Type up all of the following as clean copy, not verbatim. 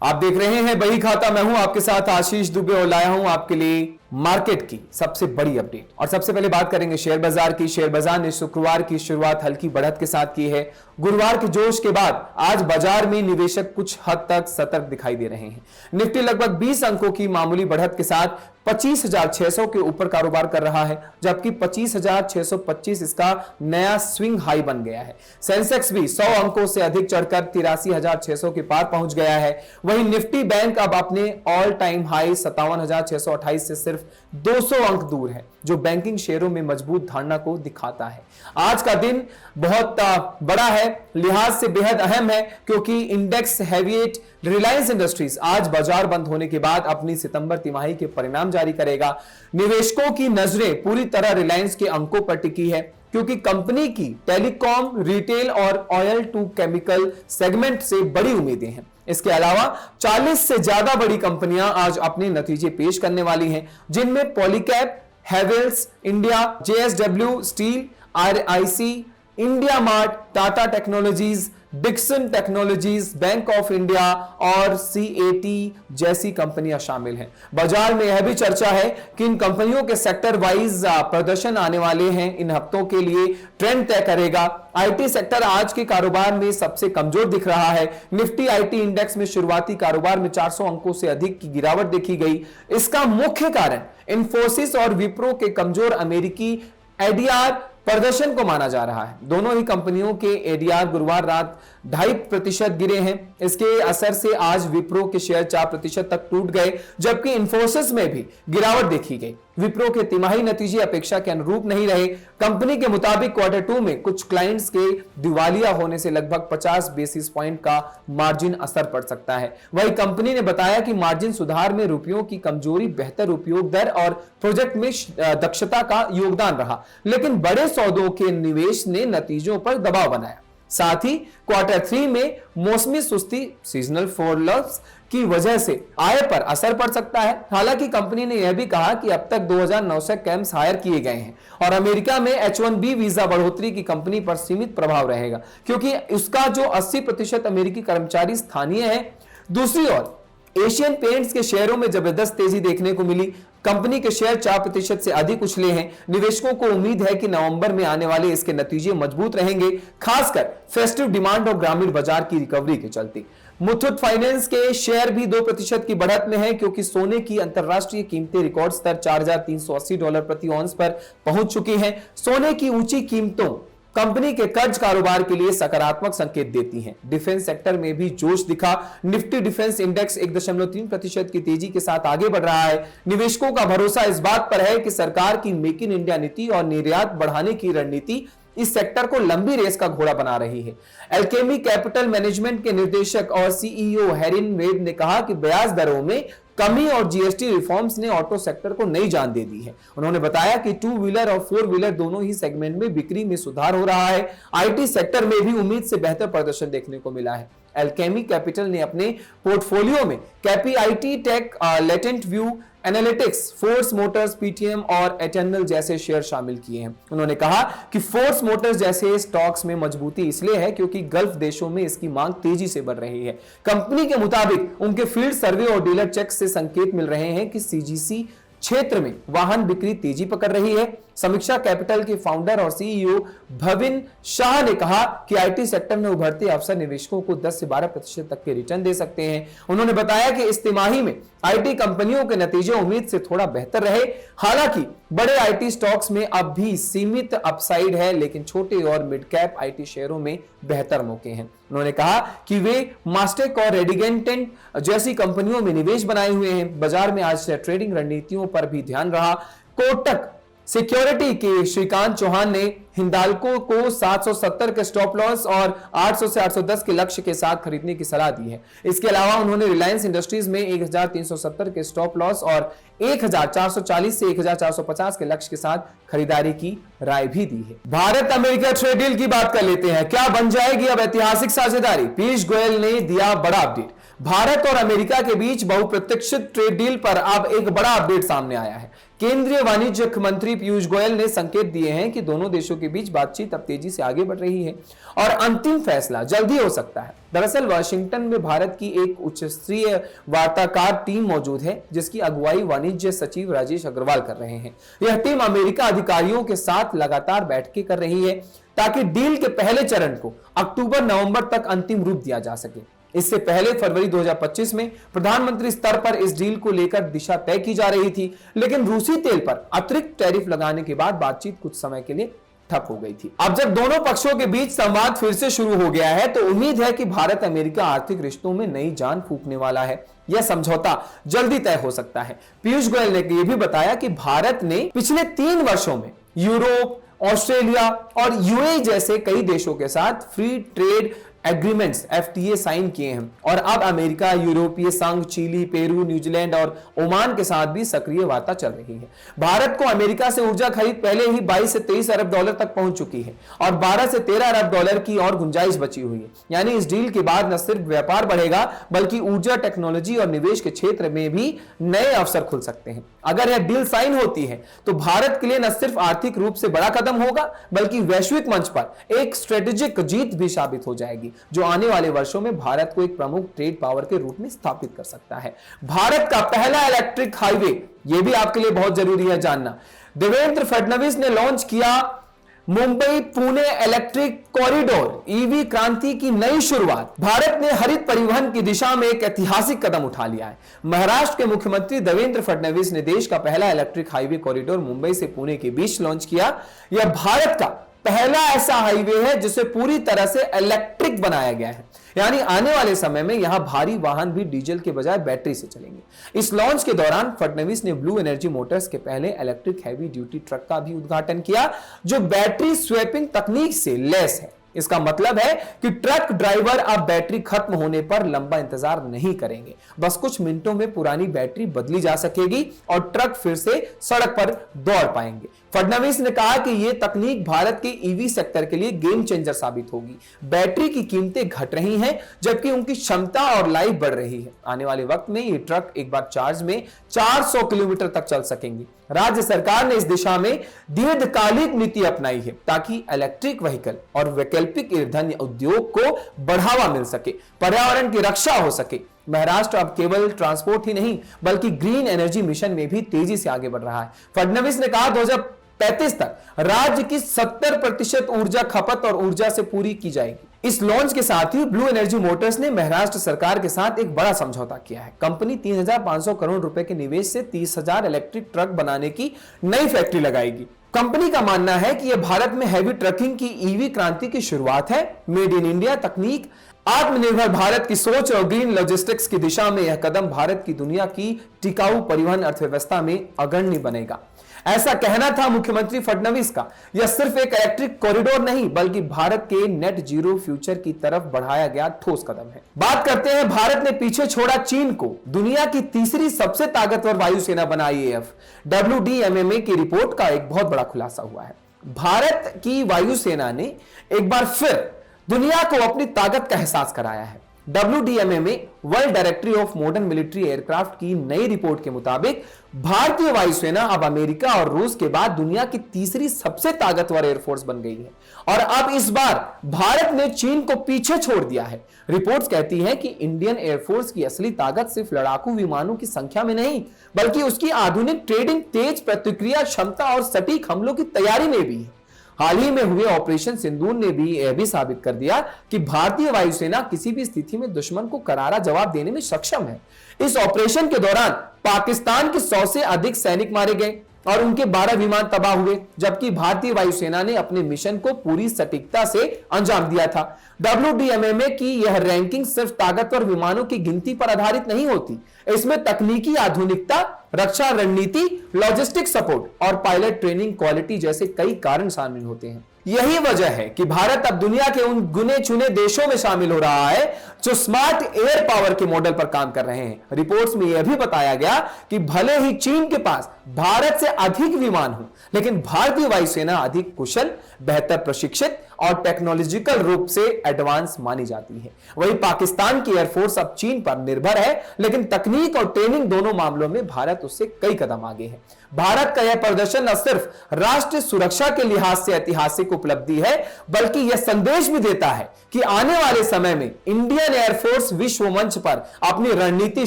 आप देख रहे हैं बही खाता। मैं हूं आपके साथ आशीष दुबे और लाया हूं आपके लिए मार्केट की सबसे बड़ी अपडेट। और सबसे पहले बात करेंगे शेयर बाजार की। शेयर बाजार ने शुक्रवार की शुरुआत हल्की बढ़त के साथ की है। गुरुवार के जोश के बाद आज बाजार में निवेशक कुछ हद तक सतर्क दिखाई दे रहे हैं। निफ्टी लगभग 20 अंकों की मामूली बढ़त के साथ 25,600 के ऊपर कारोबार कर रहा है, जबकि 25,625 इसका नया स्विंग हाई बन गया है। सेंसेक्स भी 100 अंकों से अधिक चढ़कर 83,600 के पार पहुंच गया है। वहीं निफ्टी बैंक अब अपने ऑल टाइम हाई 57,628 से सिर्फ 200 अंक दूर है, जो बैंकिंग शेयरों में मजबूत धारणा को दिखाता है। आज का दिन बहुत बड़ा है, लिहाज से बेहद अहम है, क्योंकि इंडेक्स हेवीवेट रिलायंस इंडस्ट्रीज आज बाजार बंद होने के बाद अपनी सितंबर तिमाही के परिणाम जारी करेगा। निवेशकों की नजरें पूरी तरह रिलायंस के अंकों पर टिकी है, क्योंकि कंपनी की टेलीकॉम, रिटेल और ऑयल टू केमिकल सेगमेंट से बड़ी उम्मीदें हैं। इसके अलावा 40 से ज्यादा बड़ी कंपनियां आज अपने नतीजे पेश करने वाली हैं, जिनमें Polycab, Havells India, JSW Steel, RIC, India Mart, Tata Technologies, Dixon Technologies, Bank of India और सीएटी जैसी कंपनियां शामिल हैं। बाजार में यह भी चर्चा है कि इन कंपनियों के सेक्टर वाइज प्रदर्शन आने वाले हैं। इन हफ्तों के लिए ट्रेंड तय करेगा। आईटी सेक्टर आज के कारोबार में सबसे कमजोर दिख रहा है। निफ्टी आईटी इंडेक्स में शुरुआती कारोबार में 400 अंकों से अधिक की गिरावट देखी गई। इसका मुख्य कारण इन्फोसिस और विप्रो के कमजोर अमेरिकी एडीआर प्रदर्शन को माना जा रहा है। दोनों ही कंपनियों के एडीआर गुरुवार रात 2.5% गिरे हैं। इसके असर से आज विप्रो के शेयर 4% तक टूट गए, जबकि इन्फोसिस में भी गिरावट देखी गई। विप्रो के तिमाही नतीजे अपेक्षा के अनुरूप नहीं रहे। कंपनी के मुताबिक क्वार्टर 2 में कुछ क्लाइंट्स के दिवालिया होने से लगभग 50 बेसिस पॉइंट का मार्जिन असर पड़ सकता है। वहीं कंपनी ने बताया कि मार्जिन सुधार में रुपयों की कमजोरी, बेहतर उपयोग दर और प्रोजेक्ट में दक्षता का योगदान रहा, लेकिन बड़े सौदों के निवेश ने नतीजों पर दबाव बनाया। साथ ही क्वार्टर 3 में मौसमी सुस्ती, सीजनल फॉलोअप्स की वजह से आय पर असर पड़ सकता है। हालांकि कंपनी ने यह भी कहा कि अब तक 2,900 कैंप्स हायर किए गए हैं और अमेरिका में H-1B वीजा बढ़ोतरी की कंपनी पर सीमित प्रभाव रहेगा, क्योंकि उसका जो 80% अमेरिकी कर्मचारी स्थानीय है। दूसरी ओर एशियन पेंट्स के शेयरों में जबरदस्त तेजी देखने को मिली। कंपनी के शेयर 4% से अधिक उछले हैं। निवेशकों को उम्मीद है कि नवंबर में आने वाले इसके नतीजे मजबूत रहेंगे, खासकर फेस्टिव डिमांड और ग्रामीण बाजार की रिकवरी के चलते। मुथूट फाइनेंस के शेयर भी 2% की बढ़त में है, क्योंकि सोने की अंतरराष्ट्रीय कीमतें रिकॉर्ड स्तर $4,380 प्रति औंस पर पहुंच चुकी हैं। सोने की ऊंची कीमतों कंपनी के कर्ज कारोबार के लिए सकारात्मक संकेत देती हैं। डिफेंस सेक्टर में भी जोश दिखा। निफ्टी डिफेंस इंडेक्स 1.3% की तेजी के साथ आगे बढ़ रहा है। निवेशकों का भरोसा इस बात पर है कि सरकार की मेक इन इंडिया नीति और निर्यात बढ़ाने की रणनीति इस सेक्टर को लंबी रेस का घोड़ा बना रही है। एल्केमी कैपिटल मैनेजमेंट के निर्देशक और सीईओ हेरिन वेड ने कहा कि ब्याज दरों में कमी और जीएसटी रिफॉर्म्स ने ऑटो सेक्टर को नई जान दे दी है। उन्होंने बताया कि 2 व्हीलर और 4 व्हीलर दोनों ही सेगमेंट में बिक्री में सुधार हो रहा है। आईटी सेक्टर में भी उम्मीद से बेहतर प्रदर्शन देखने को मिला है। एल्केमी कैपिटल ने अपने पोर्टफोलियो में KPIT tech, latent view analytics, Force Motors, Paytm और एटर्नल जैसे शेयर शामिल किए हैं। उन्होंने कहा कि फोर्स मोटर्स जैसे स्टॉक्स में मजबूती इसलिए है क्योंकि गल्फ देशों में इसकी मांग तेजी से बढ़ रही है। कंपनी के मुताबिक उनके फील्ड सर्वे और डीलर चेक से संकेत मिल रहे हैं कि सीजीसी क्षेत्र में वाहन बिक्री तेजी पकड़ रही है। समीक्षा कैपिटल के फाउंडर और सीईओ भविन शाह ने कहा कि आईटी सेक्टर में उभरते अवसर निवेशकों को 10 से 12% तक के रिटर्न दे सकते हैं। उन्होंने बताया कि इस तिमाही में आईटी कंपनियों के नतीजे उम्मीद से थोड़ा बेहतर रहे। हालांकि बड़े आईटी स्टॉक्स में अब भी सीमित अपसाइड है, लेकिन छोटे और मिड कैप आईटी शेयरों में बेहतर मौके हैं। उन्होंने कहा कि वे मास्टेक और रेडिगेंटेंट जैसी कंपनियों में निवेश बनाए हुए हैं। बाजार में आज ट्रेडिंग रणनीतियों पर भी ध्यान रहा। कोटक सिक्योरिटी के श्रीकांत चौहान ने हिंदाल्को को 770 के स्टॉप लॉस और 800 से 810 के लक्ष्य के साथ खरीदने की सलाह दी है। इसके अलावा उन्होंने रिलायंस इंडस्ट्रीज में 1370 के स्टॉप लॉस और 1440 से 1450 के लक्ष्य के साथ खरीदारी की राय भी दी है। भारत अमेरिका ट्रेड डील की बात कर लेते हैं। क्या बन जाएगी अब ऐतिहासिक साझेदारी? पीयूष गोयल ने दिया बड़ा अपडेट। भारत और अमेरिका के बीच बहुप्रतीक्षित ट्रेड डील पर अब एक बड़ा अपडेट सामने आया है। केंद्रीय वाणिज्य मंत्री पीयूष गोयल ने संकेत दिए हैं कि दोनों देशों के बीच बातचीत अब तेजी से आगे बढ़ रही है और अंतिम फैसला जल्दी हो सकता है। दरअसल वाशिंगटन में भारत की एक उच्च स्तरीय वार्ताकार टीम मौजूद है, जिसकी अगुवाई वाणिज्य सचिव राजेश अग्रवाल कर रहे हैं। यह टीम अमेरिका अधिकारियों के साथ लगातार बैठकें कर रही है ताकि डील के पहले चरण को अक्टूबर-नवंबर तक अंतिम रूप दिया जा सके। इससे पहले फरवरी 2025 में प्रधानमंत्री स्तर पर इस डील को लेकर दिशा तय की जा रही थी, लेकिन रूसी तेल पर अतिरिक्त टैरिफ लगाने के बाद बातचीत कुछ समय के लिए ठप हो गई थी। अब जब दोनों पक्षों के बीच संवाद फिर से शुरू हो गया है, तो उम्मीद है कि भारत अमेरिका आर्थिक रिश्तों में नई जान फूंकने वाला है। यह समझौता जल्दी तय हो सकता है। पीयूष गोयल ने यह भी बताया कि भारत ने पिछले 3 वर्षों में यूरोप, ऑस्ट्रेलिया और यूएई जैसे कई देशों के साथ free trade agreements FTA sign किए हैं और अब अमेरिका, यूरोपीय संघ, चिली, पेरू, न्यूजीलैंड और ओमान के साथ भी सक्रिय वार्ता चल रही है। भारत को अमेरिका से ऊर्जा खरीद पहले ही 22 से 23 अरब डॉलर तक पहुंच चुकी है और 12 से 13 अरब डॉलर की और गुंजाइश बची हुई है। यानी इस डील के बाद न सिर्फ व्यापार बढ़ेगा, बल्कि ऊर्जा, टेक्नोलॉजी और निवेश के क्षेत्र में भी नए अवसर खुल सकते हैं। अगर यह डील साइन होती है तो भारत के लिए न सिर्फ आर्थिक रूप से बड़ा कदम होगा, बल्कि वैश्विक मंच पर एक स्ट्रेटेजिक जीत भी साबित हो जाएगी, जो आने वाले वर्षों में भारत को एक प्रमुख ट्रेड पावर के रूप में स्थापित कर सकता है। भारत का पहला इलेक्ट्रिक हाईवे, यह भी आपके लिए बहुत जरूरी है जानना। देवेंद्र फडणवीस ने लॉन्च किया Mumbai Pune electric corridor, EV क्रांति की नई शुरुआत। भारत ने हरित परिवहन की दिशा में एक ऐतिहासिक कदम उठा लिया है। महाराष्ट्र के मुख्यमंत्री देवेंद्र फडणवीस ने देश का पहला इलेक्ट्रिक हाईवे कॉरिडोर मुंबई से पुणे के बीच लॉन्च किया। यह भारत का पहला ऐसा हाईवे है जिसे पूरी तरह से इलेक्ट्रिक बनाया गया है, यानी आने वाले समय में यहां भारी वाहन भी डीजल के बजाय बैटरी से चलेंगे। इस लॉन्च के दौरान फडणवीस ने ब्लू एनर्जी मोटर्स के पहले इलेक्ट्रिक हैवी ड्यूटी ट्रक का भी उद्घाटन किया, जो बैटरी स्वैपिंग तकनीक से लैस है। इसका मतलब है कि ट्रक ड्राइवर अब बैटरी खत्म होने पर लंबा इंतजार नहीं करेंगे, बस कुछ मिनटों में पुरानी बैटरी बदली जा सकेगी और ट्रक फिर से सड़क पर दौड़ पाएंगे। फडणवीस ने कहा कि यह तकनीक भारत के ईवी सेक्टर के लिए गेम चेंजर साबित होगी। बैटरी की कीमतें घट रही हैं, जबकि उनकी क्षमता और लाइफ बढ़ रही है। आने वाले वक्त में ये ट्रक एक बार चार्ज में 400 किलोमीटर तक चल सकेंगे। राज्य सरकार ने इस दिशा में दीर्घकालिक नीति अपनाई है ताकि इलेक्ट्रिक व्हीकल और वैकल्पिक ईंधन उद्योग को बढ़ावा मिल सके, पर्यावरण की रक्षा हो सके। महाराष्ट्र अब केवल ट्रांसपोर्ट ही नहीं, बल्कि ग्रीन एनर्जी मिशन में भी तेजी से आगे बढ़ रहा है। फडणवीस ने कहा 2035 तक राज्य की 70% ऊर्जा खपत और ऊर्जा से पूरी की जाएगी। इस लॉन्च के साथ ही ब्लू एनर्जी मोटर्स ने महाराष्ट्र सरकार के साथ एक बड़ा समझौता किया है। कंपनी 3,500 करोड़ रुपए के निवेश से 30,000 इलेक्ट्रिक ट्रक बनाने की नई फैक्ट्री लगाएगी। कंपनी का मानना है कि यह भारत में हैवी ट्रकिंग की ईवी क्रांति की शुरुआत है। मेड इन इंडिया तकनीक, आत्मनिर्भर भारत की सोच और ग्रीन लॉजिस्टिक्स की दिशा में यह कदम भारत की दुनिया की टिकाऊ परिवहन अर्थव्यवस्था में अग्रणी बनेगा। ऐसा कहना था मुख्यमंत्री फडणवीस का। यह सिर्फ एक इलेक्ट्रिक कॉरिडोर नहीं, बल्कि भारत के नेट जीरो फ्यूचर की तरफ बढ़ाया गया ठोस कदम है। बात करते हैं, भारत ने पीछे छोड़ा चीन को दुनिया की तीसरी सबसे ताकतवर वायुसेना बना IAF। WDMMA की रिपोर्ट का एक बहुत बड़ा खुलासा हुआ है। भारत की वायुसेना ने एक बार फिर दुनिया को अपनी ताकत का एहसास कराया है। WDMMA world directory of modern military aircraft की नई रिपोर्ट के मुताबिक भारतीय वायुसेना अब अमेरिका और रूस के बाद दुनिया की तीसरी सबसे ताकतवर एयरफोर्स बन गई है और अब इस बार भारत ने चीन को पीछे छोड़ दिया है। रिपोर्ट्स कहती हैं कि इंडियन एयरफोर्स की असली ताकत सिर्फ लड़ाकू विमानों की संख्या में नहीं, बल्कि उसकी आधुनिक ट्रेडिंग, तेज प्रतिक्रिया क्षमता और सटीक हमलों की तैयारी में भी है। हाल ही में हुए ऑपरेशन सिंदूर ने भी यह भी साबित कर दिया कि भारतीय वायुसेना किसी भी स्थिति में दुश्मन को करारा जवाब देने में सक्षम है। इस ऑपरेशन के दौरान पाकिस्तान के 100 से अधिक सैनिक मारे गए और उनके 12 विमान तबाह हुए, जबकि भारतीय वायुसेना ने अपने मिशन को पूरी सटीकता से अंजाम दिया था। WDMMA की यह रैंकिंग सिर्फ ताकतवर विमानों की गिनती पर आधारित नहीं होती, इसमें तकनीकी आधुनिकता, रक्षा रणनीति, लॉजिस्टिक सपोर्ट और पायलट ट्रेनिंग क्वालिटी जैसे कई कारण शामिल होते हैं। यही वजह है कि भारत अब दुनिया के उन गुने चुने देशों में शामिल हो रहा है जो स्मार्ट एयर पावर के मॉडल पर काम कर रहे हैं। रिपोर्ट्स में यह भी बताया गया कि भले ही चीन के पास भारत से अधिक विमान हो, लेकिन भारतीय वायुसेना अधिक कुशल, बेहतर प्रशिक्षित और टेक्नोलॉजिकल रूप से एडवांस मानी जाती है। वहीं पाकिस्तान की एयरफोर्स अब चीन पर निर्भर है, लेकिन तकनीक और ट्रेनिंग दोनों मामलों में भारत उससे कई कदम आगे है। भारत का यह प्रदर्शन न सिर्फ राष्ट्रीय सुरक्षा के लिहाज से ऐतिहासिक उपलब्धि है, बल्कि यह संदेश भी देता है कि आने वाले समय में इंडियन एयरफोर्स विश्व मंच पर अपनी रणनीति,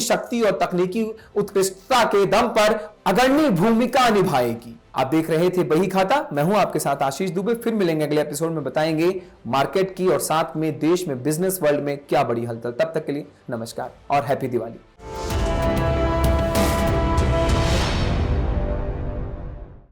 शक्ति और तकनीकी उत्कृष्टता के दम पर अग्रणी भूमिका निभाएगी। आप देख रहे थे बही खाता, मैं हूं आपके साथ आशीष दुबे। फिर मिलेंगे अगले एपिसोड में, बताएंगे मार्केट की और साथ में देश में बिजनेस वर्ल्ड में क्या बड़ी हलचल। तब तक के लिए नमस्कार और हैप्पी दिवाली।